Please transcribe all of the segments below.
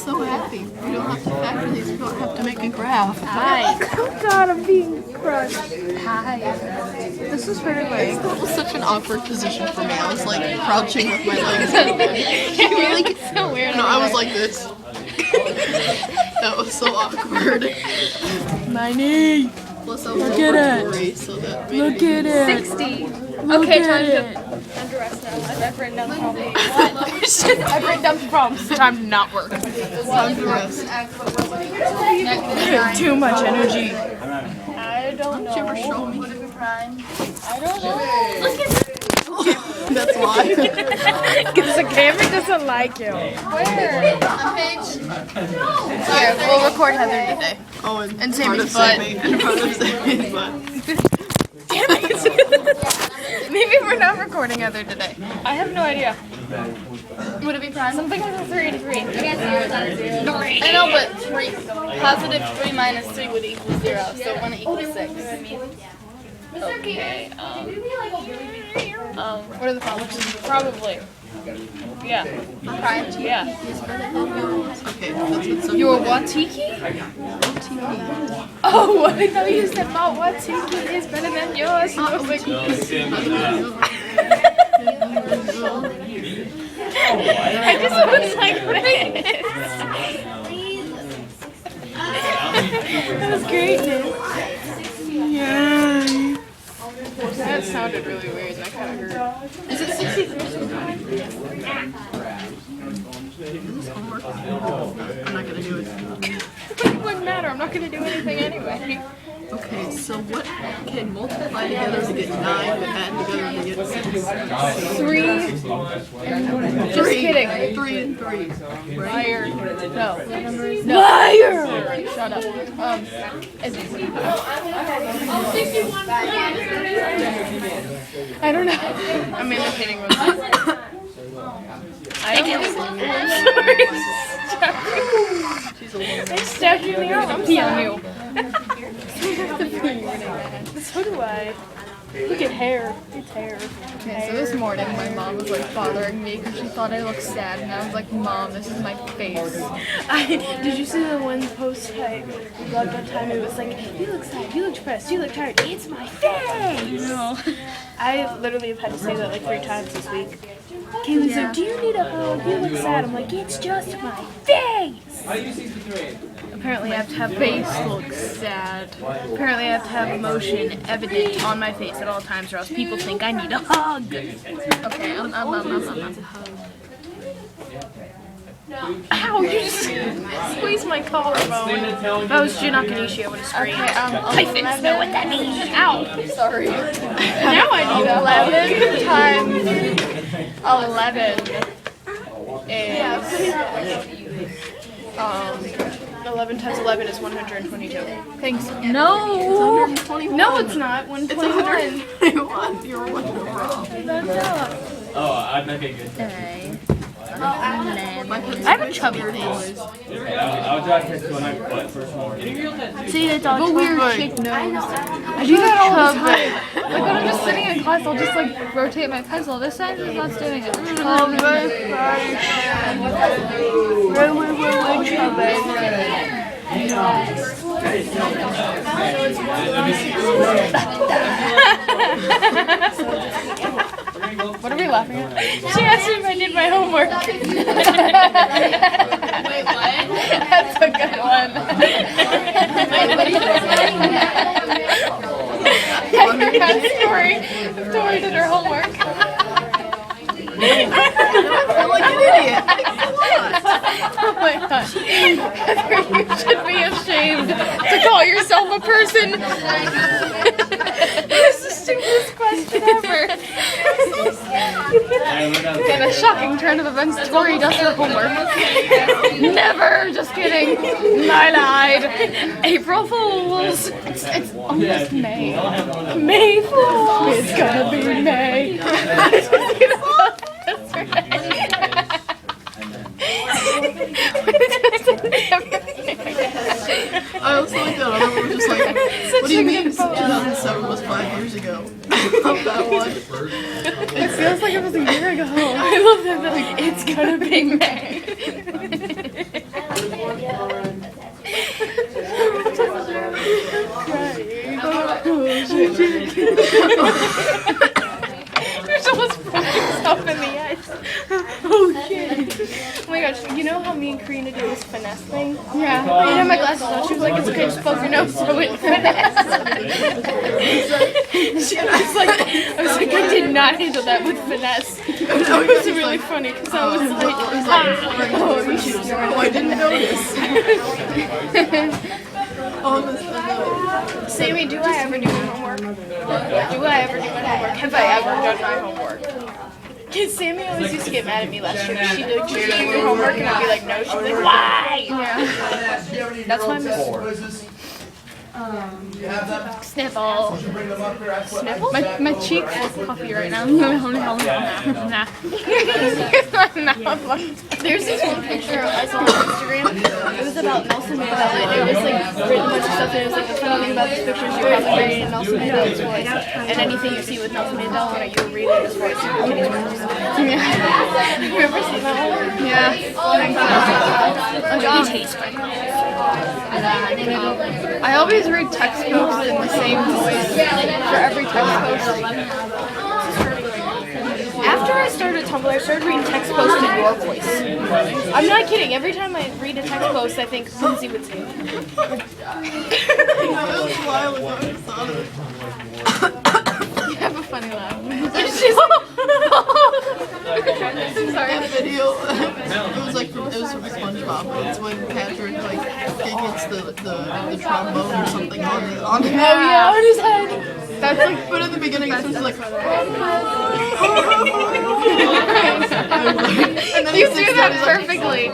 so happy. We don't have to factor these. We don't have to make a graph. Hi. Oh God, I'm being crushed. Hi. This is very like. That was such an awkward position for me. I was like crouching with my legs. It's so weird. No, I was like this. That was so awkward. My knee. Plus, I was Look at over it. 3, so that made Look at it. 60. Look Okay, at time it. to undress now. I've written down the problems. I've written down the problems. Time to not work. time to rest. Too much energy. I don't know. Did you ever show me? I don't know. That's why. Because the camera doesn't like you. Where? Here, we'll record Heather today. Oh, And Sammy's Sammy's butt. And part of Sammy's butt. Maybe we're not recording Heather today. I have no idea. Would it be prime? Something like a 3 to 3. I know, but 3, positive 3 minus 3 would equal 0, so 1 equals 6. Okay, what are the problems? Probably. Yeah. Prime? Yeah. Okay, that's what some Your Watiki? Oh, I thought you said my Watiki is better than yours. I was like, I just was like this. That was great. Yay. That sounded really weird and that kind of hurt. Is it 63? I'm not gonna do it. It wouldn't matter. I'm not going to do anything anyway. Okay, so what can multiply together to get 9 but add together to get 6? 3. Just kidding. 3 and 3. Liar. No. Liar! Shut up. I don't know. I'm imitating with I don't know. I stabbed you in the arm. I'm pee on you. So do I. Look at hair. It's hair. Okay, so this morning my mom was like bothering me because she thought I looked sad, and I was like, Mom, this is my face. Did you see the one post I logged one time? It was like, you look sad, you look depressed, you look tired. It's my face! No. I literally have had to say that like 3 times this week. Kaylee's like, do you need a hug? You look sad. I'm like, it's just my face! Apparently I have to have face look sad. Apparently I have to have emotion evident on my face at all times or else people think I need a hug. Okay, Ow, you just squeezed my collarbone. If I was Junakanishi, I would have screamed. Okay, I know what that means. Ow! sorry. Now I need 11 times 11 is 11 times 11 is 122. Thanks. No! 121. No, it's not. It's 121. 121. You're 1 overall. Oh, I'm not getting good. I have a chubby face. Okay, I'll draw a tattoo on my butt first one. See, it's all Weird chubby. chick nose. I do that all the time. Like when I'm just sitting in class, I'll just like rotate my pencil this side and that's doing it. What are we laughing at? She asked me if I did my homework. Wait, what? That's a good one. Story did her homework. I feel like an idiot. Oh my gosh. Heather, you should be ashamed to call yourself a person. That's the stupidest question ever. In a shocking turn of events, Tori does her homework. Never, just kidding. I lied. April Fools. It's almost May. May Fools. It's gonna be May. That's right. I also like that other one was just like, what do you mean 2007 was 5 years ago? I love that one. It feels like it was a year ago. I love that. Like, it's gonna be May. how me and Karina did this finesse thing? Yeah. I didn't have my glasses on. She was like, it's okay, just poke your nose so it finesse. I was like, I did not handle that with finesse. It was really funny because I was like, oh, you should do Oh, I didn't notice. Oh, Sammy, do I ever do my homework? Do I ever do my homework? Have I ever done my homework? Because Sammy always used to get mad at me last year. She'd do your homework and I'd be like, no. She'd be like, why? Yeah. That's my mistake. Sniffle. Sniffle? My cheeks are puffy right now. Nah. There's this one picture I saw on Instagram. It was about Nelson Mandela. And it was like written a bunch of stuff. And it was like the funny thing about this picture is you're probably reading Nelson Mandela's voice. And anything you see with Nelson Mandela in it, you'll read it his voice. Remember seeing that one? Yeah. I always read text posts in the same voice for every text post. After I started Tumblr, I started reading text posts in your voice. I'm not kidding. Every time I read a text post, I think Lindsay would say it. that was a while ago. I thought of it. You have a funny laugh. I'm sorry. That video, it was from SpongeBob. It's when Patrick he gets the trombone or something on him. Oh yeah, on his head. That's but at the beginning it's just like. And then You do that perfectly.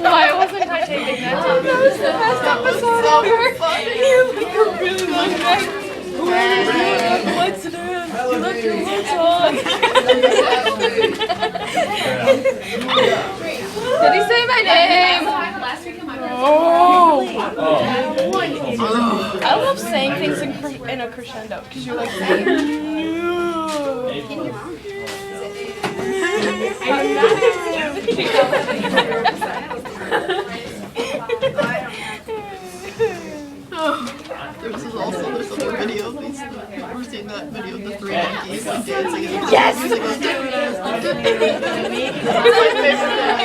Why wasn't I taking that? That was the best episode ever. What's it in? You left your lights on. Did he say my name? Oh. I love saying things in a crescendo because you're like. There's also this other video of these. Have you ever seen that video of the three monkeys dancing? Yes!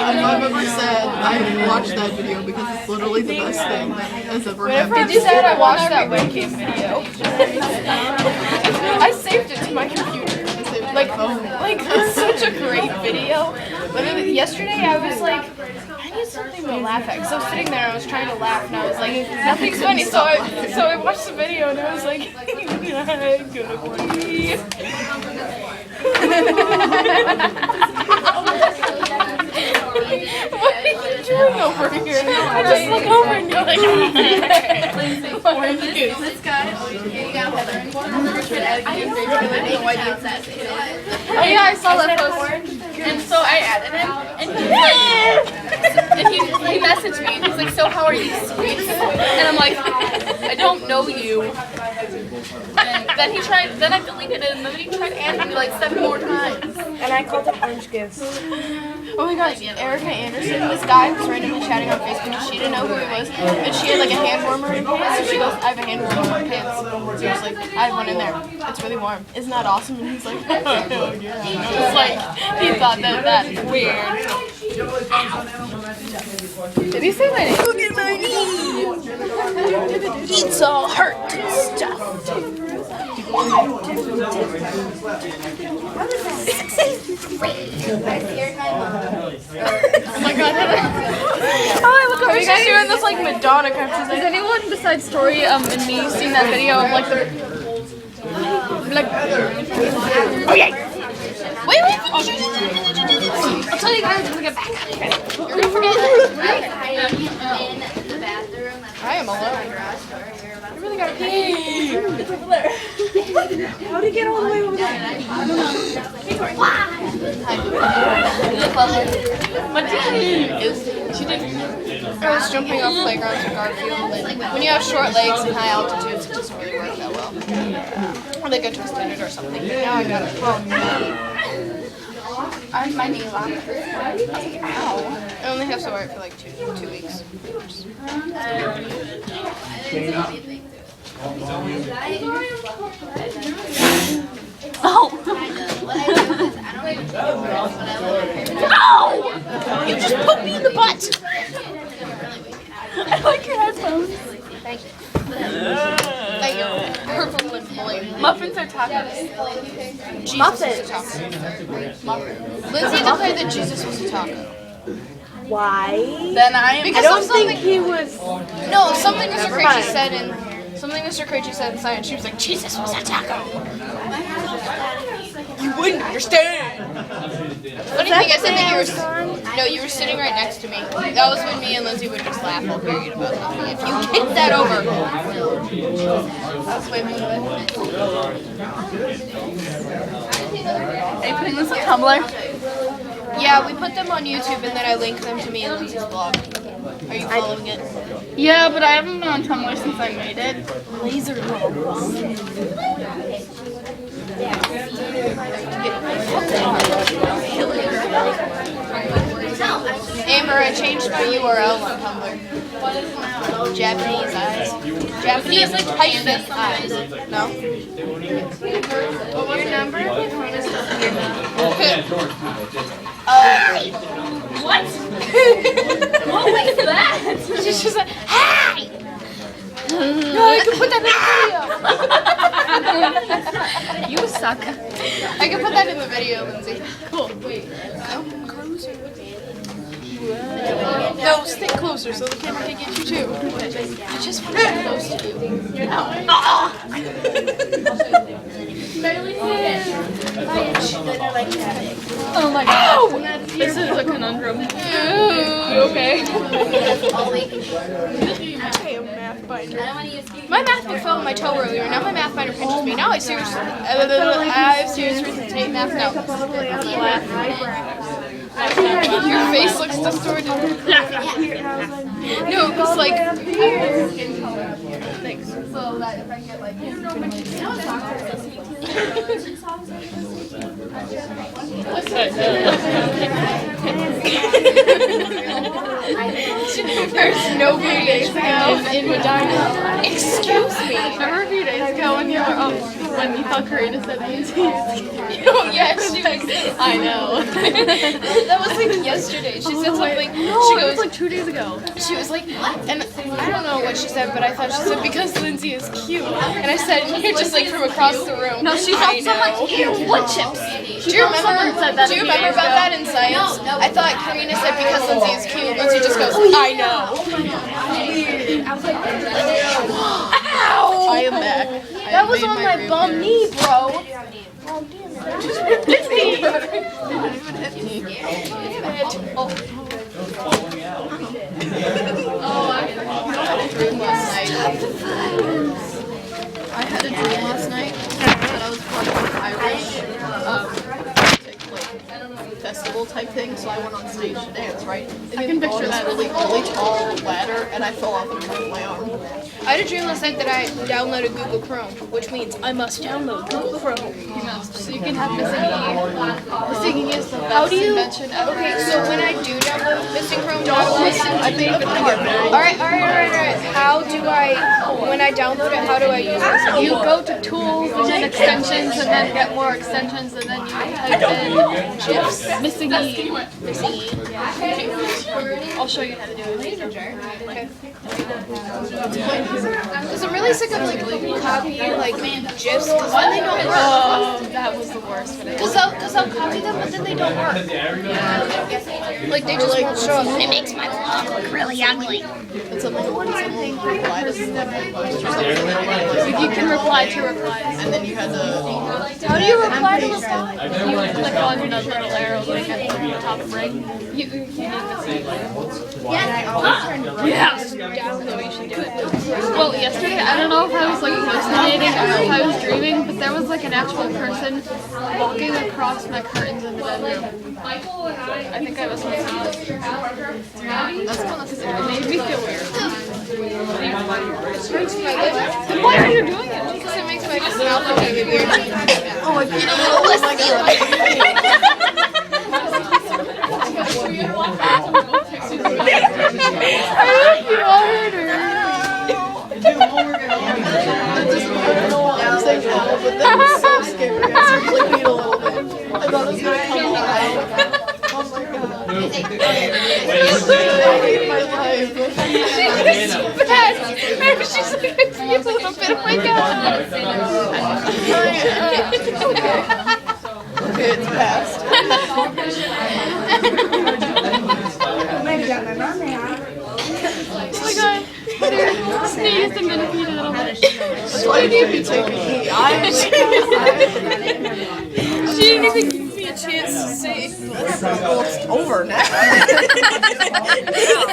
I'm ever sad. I watched that video because it's literally the best thing that has ever Whenever happened. I'm sad, I watch that webcam video. I saved it to my computer. Like it's such a great video. Literally, yesterday I was like, I need something to laugh at. Because I was sitting there and I was trying to laugh and I was like, nothing's funny. So I watched the video and I was like, I'm gonna pee. What are you doing over here? I just look over and you're like, orange juice. This guy, you got Heather and Oh yeah, I saw that post. And so I added him, and he messaged me, and he's like, so how are you, sweet? And I'm like, I don't know you. And then I deleted it, and then he tried adding me like 7 more times. And I called him Orange Giz. Oh my gosh, Erica Anderson, this guy was randomly chatting on Facebook. She didn't know who he was, and she had like a hand warmer in her pants. So she goes, I have a hand warmer in my pants. Seriously, I have one in there. It's really warm. Isn't that awesome? And he's like, oh yeah. It's like, he thought that's weird. Did he say my name? Look at my knee! It's all hurt stuff. Oh my god. Oh, look, she's doing this like Madonna kind of. She's Has like, anyone besides Tori and me seen that video of like the oh yeah. Wait, I'll tell you guys when we get back. You're gonna forget right? I am alone. I really gotta pee. It's over there. How did he get all the way over there? I don't know. She did. I was jumping off playgrounds in Garfield. And when you have short legs and high altitudes, it doesn't really work that well. Or they get twisted or something. Now I got it. Oh no. My knee locked. Ow. I only have to wear it for like two weeks. Oh! No! You just poked me in the butt! I like your headphones. Thank you. Purple lip boy. Muffins or tacos? Muffins. Lindsay declared that Jesus was a taco. Why? Then I am. I Because don't of something. think he was. No, something Mr. Never Krejci mind. said in. Something Mr. Krejci said in science. She was like, Jesus was a taco. You wouldn't understand. Funny thing, I said that you were. No, you were sitting right next to me. That was when me and Lindsay would just laugh all period about something. If you kicked that over. That's way more of it. Are you putting this on Tumblr? Yeah, we put them on YouTube and then I link them to me and Lindsay's blog. Are you following it? Yeah, but I haven't been on Tumblr since I made it. Amber, I changed my URL on Tumblr. Japanese eyes. Japanese like hyphen eyes. No? Your number? What? What was that? She's just like, hi! No, I can put that in the video. You suck. I can put that in the video, Lindsay. Cool. Wait. Come closer. No, stay closer so the camera can get you too. I just want to get close to you. Oh my god. This is a conundrum. Okay. My math book fell on my toe earlier. Now my math binder pinches me. Now I have serious reason to take math now. Your face looks distorted. No, it was like. Thanks. So that if I get like. There's no days ago in vagina. Excuse me. Remember a few days ago when you were, when you thought Karina said Nancy? Oh yeah, she was. I know. That was like yesterday. She said something. No, She it was goes. like 2 days ago. She was like, and I don't know what she said, but I thought she said because Lindsay is cute. And I said, you're just like from across the room. No, she I felt someone know. ew, wood chips. Do you remember? Someone said that Do you a few remember days about ago. that in science? I thought Karina said because Lindsay is cute. Lindsay just goes, I know. Ow! I am back. That was on my bum knee, bro. I had a dream last night that I was part of an Irish festival type thing, so I went on stage to dance, right? And I can picture that really tall ladder, and I fell off and broke my arm. I had a dream last night that I downloaded Google Chrome, which means I must download Google Chrome. So you can have Missing E. Missing E is the How best do you? invention ever. Okay, so when I do download Missing Chrome, don't listen I think I'm gonna get married. All right. How do I? When I download it, how do I use it? You go to tools and then extensions and then get more extensions and then you type in GIFs. Missing E. I'll show you how to do it. Okay. Because I'm really sick of like copying like GIFs because then they don't work. Oh, that was the worst. But Because I'll copy them, but then they don't work. Like they just won't show up. It makes my vlog look really ugly. It's something reply to something post or something. you can reply to replies. And then you had to. How do you reply to reply? You click on the little arrow like at the top right. You need to say Yes. Download. You should do it. well, yesterday, I don't know if I was like hallucinating or if I was dreaming, but there was like an actual person walking across my curtains in the bedroom. I think I was hallucinating. That's kind of sick. It made me feel weird. Then Why are you doing it? Because it makes my mouth look really weird. Oh my god. But then it's so scary. I started clicking it a little bit. I thought it was gonna come hate my life. She's bad. Maybe she's like, I feel a little bit. Oh my god. Okay, it's passed. Oh my god. Dude, sneezed and then peed a little bit. Why did you take me? She didn't even give me a chance to say. It's over now.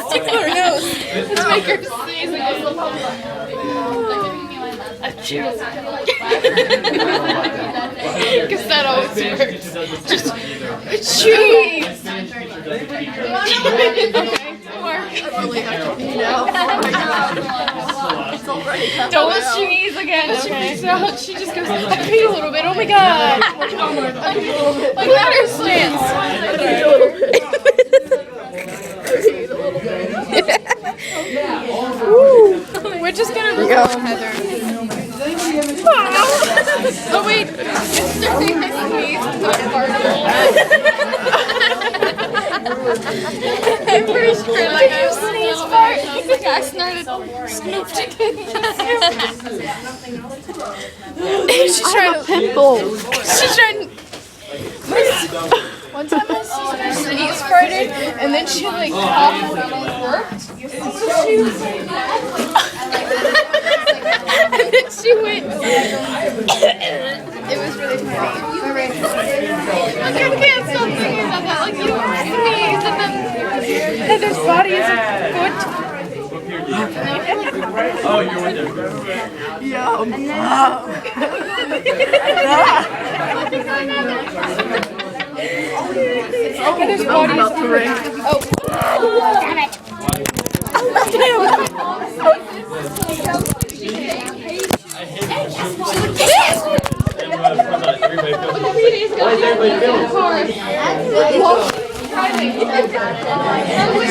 Stickler nose. Let's make her sneeze again. Achoo. Because that always works. Just achoo. Okay, work. I really have to pee now. It's already happened. Don't sneeze again, okay? So she just goes, I pee a little bit, oh my god. Like that her stance. We're just gonna record Heather. Oh wait, it's starting to sneeze. I'm pretty sure like I sneeze fart. I started snooped again. She's trying to pimple. She's trying. One time I sneeze farted, and then she like coughed and burped. And then she went. It was really funny. I can't stop thinking about that. Like you sneeze and then Heather's body is a foot. Oh, you're with her. Yum. Heather's I'm body about to ring. Damn it.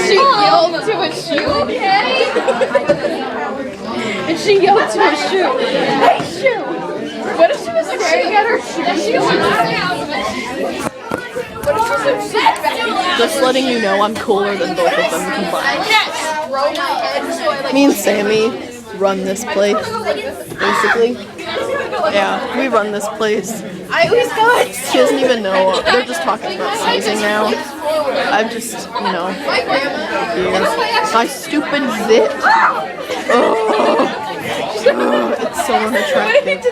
She yelled to a shoe. And she yelled to a shoe. Hey, shoe! What if she was staring at her shoe? Just letting you know I'm cooler than both of them combined. Me and Sammy run this place, basically. Yeah, we run this place. She doesn't even know. They're just talking about sneezing now. I'm just, you know, here. My stupid zit. Oh, it's so unattractive.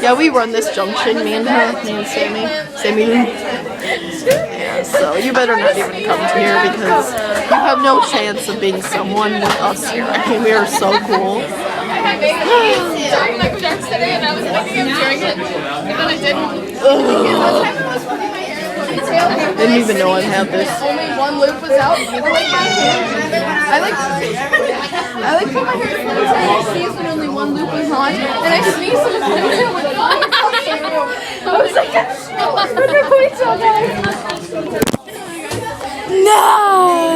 Yeah, we run this junction, me and her, me and Sammy. Sammy Lou. Yeah, so you better not even come to here because you have no chance of being someone with us here. I mean, we are so cool. During like Jack today, and I was thinking of doing it, and then I didn't. Didn't even know I had this. Only one loop was out. I put my hair in and I sneezed when only one loop was on, and I sneezed and my hair went flying across the room. I was like, I'm going so bad. No!